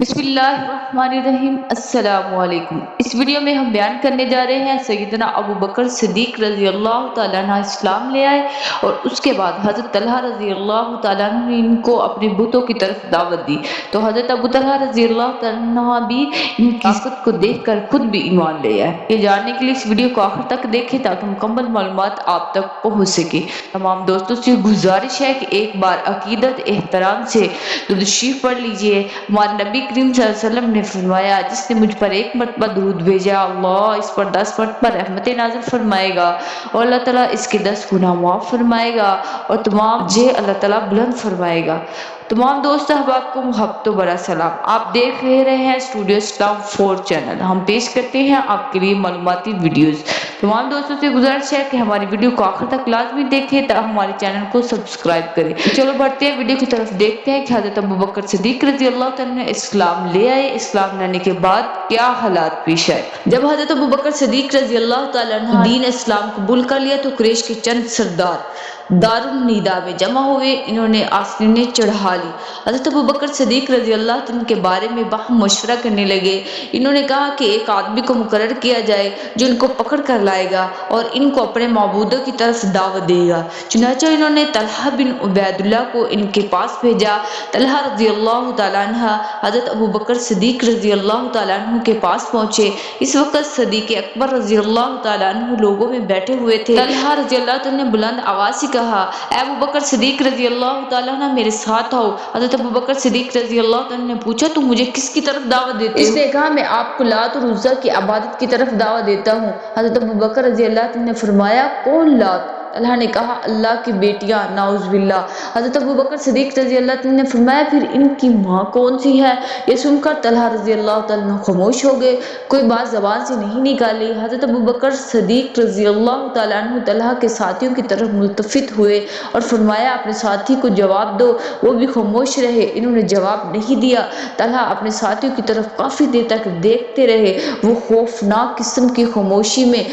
बिस्मिल्लाहिर्रहमानिर्रहीम। अस्सलाम वालेकुम। इस वीडियो में हम बयान करने जा रहे हैं सैयदना अबू बकर सिद्दीक रजी अल्लाह तआला अन्हु इस्लाम ले आए और उसके बाद हजरत तलहा रजी अल्लाह तआला अन्हु ने इनको अपने बुतों की तरफ दावत दी। तो हजरत अबू तलहा रजी अल्लाह तआला अन्हु भी इनकी ताकत को देखकर खुद भी ईमान ले आए। ये जानने के लिए इस वीडियो को आखिर तक देखें ताकि मुकम्मल मालूमात आप तक पहुँच सके। तमाम दोस्तों से गुजारिश है कि एक बार अकीदत एहतराम से दुरूद शरीफ पढ़ लीजिए। हमारे नबी करीम सल्लल्लाहु अलैहि वसल्लम ने फरमाया, जिसने मुझ पर एक मरतबा दुरूद भेजा, अल्लाह इस पर 10 मरतबा रहमतें नाज़िल फरमाएगा और अल्लाह ताला इसके 10 गुनाह माफ फरमाएगा और तमाम जे अल्लाह ताला बुलंद फरमाएगा। तमाम दोस्त अहबाब को मुहब्बतों बड़ा सलाम। आप देख रहे हैं स्टूडियो इस्लाम 4 चैनल। हम पेश करते हैं आपके लिए मालूमाती वीडियोस। तमाम दोस्तों से गुजारिश है कि हमारी वीडियो को आखिर तक लाजमी देखें तो हमारे चैनल को सब्सक्राइब करें। चलो बढ़ते हैं वीडियो की तरफ, देखते हैं कि हज़रत अबू बकर सिद्दीक रज़ी अल्लाह तआला ने इस्लाम ले आए। इस्लाम लाने के बाद क्या हालात पेश आए। जब हज़रत अबू बकर सिद्दीक रज़ी अल्लाह तआला अन्हु दीन इस्लाम कबूल कर लिया तो कुरैश के चंद सरदार दारुल नीदा में जमा हुए। इन्होंने आस्तीनें चढ़ा ली। हज़रत अबू बकर सिद्दीक रज़ी अल्लाह तआला के बारे में बाहम मशवरा करने लगे। इन्होंने कहा कि एक आदमी को मुकर्रर किया जाए जो इनको पकड़ कर लाएगा और इनको अपने माबूदों की तरफ दावत देगा। चुनांचे इन्होंने तलहा बिन उबैदुल्लाह को इनके पास भेजा। तलहा रज़ी अल्लाह तआला अन्हु हज़रत अबू बकर सिद्दीक रज़ी अल्लाह तआला अन्हु के पास पहुंचे। इस वक्त सदीक अकबर रज़ी अल्लाह तआला अन्हु लोगों में बैठे हुए थे। तलहा रज़ी अल्लाह तआला ने बुलंद आवाज से कहा, अबू बकर सिद्दीक रज़ी अल्लाह तआला अन्हु मेरे साथ आओ। हज़रत अबू बकर सिद्दीक रज़ी अल्लाह तआला ने पूछा, तुम मुझे किसकी तरफ दावत देते हो? इसने कहा, मैं आपको लात और उज़्ज़ा की इबादत की तरफ दावत देता हूँ। हज़रत अबू बकर रज़ी अल्लाह तआला ने फरमाया, कौन लात? अल्लाह ने कहा, अल्लाह की बेटियां, नाउज़ बिल्लाह। हज़रत अबू बकर सिद्दीक रज़ी अल्लाह तआला ने फरमाया, फिर इनकी माँ कौन सी है? ये सुनकर तलहा रज़ी अल्लाह तआला खामोश हो गए, कोई बात ज़बान से नहीं निकाली। हज़रत अबू बकर सिद्दीक रज़ी अल्लाह तआला अन्हु तलहा के साथियों की तरफ मुल्तफित हुए और फरमाया, अपने साथी को जवाब दो। वो भी खामोश रहे, इन्होंने जवाब नहीं दिया। तलहा अपने साथियों की तरफ काफ़ी देर तक देखते रहे। वो खौफनाक किस्म की खामोशी में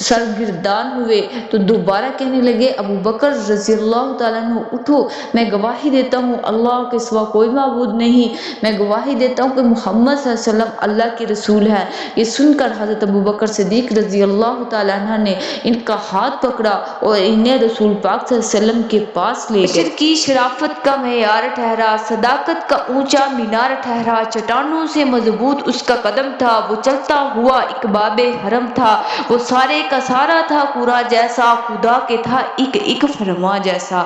सरगिर्दान हुए तो दोबारा कहने लगे, अबू बकर रज़ी अल्लाह तआला अन्हु उठो, मैं गवाही देता हूँ अल्लाह के सिवा कोई माबूद नहीं। मैं गवाही देता हूँ कि मोहम्मद सल्लल्लाहु अलैहि वसल्लम अल्लाह के रसूल है। ये सुनकर हज़रत अबू बकर सिद्दीक रज़ी अल्लाह तआला अन्हु ने इनका हाथ पकड़ा और इन्हें रसूल पाक सल्लल्लाहु अलैहि वसल्लम के पास ले गए। की शराफत का मेयार ठहरा, सदाकत का ऊंचा मीनार ठहरा, चट्टानों से मजबूत उसका कदम था। वो चलता हुआ एक बाबे हरम था, वो सारे का सारा था कुरा जैसा, खुदा के था एक फरमा जैसा।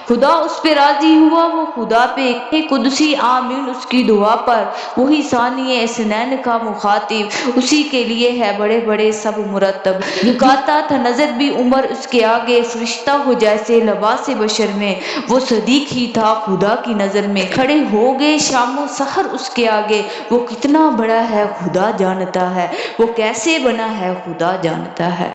खुदा उस पे राजी हुआ, वो खुदा पे कुदसी आमीन उसकी दुआ पर। वही सानिए सनैन का मुखातिब, उसी के लिए है बड़े बड़े सब मुरतब। झुकाता था नजर भी उमर उसके आगे, फरिश्ता हो जैसे लबासे बशर में। वो सदीक ही था खुदा की नजर में, खड़े हो गए शामो सहर उसके आगे। वो कितना बड़ा है खुदा जानता है, वो कैसे बना है खुदा जानता है।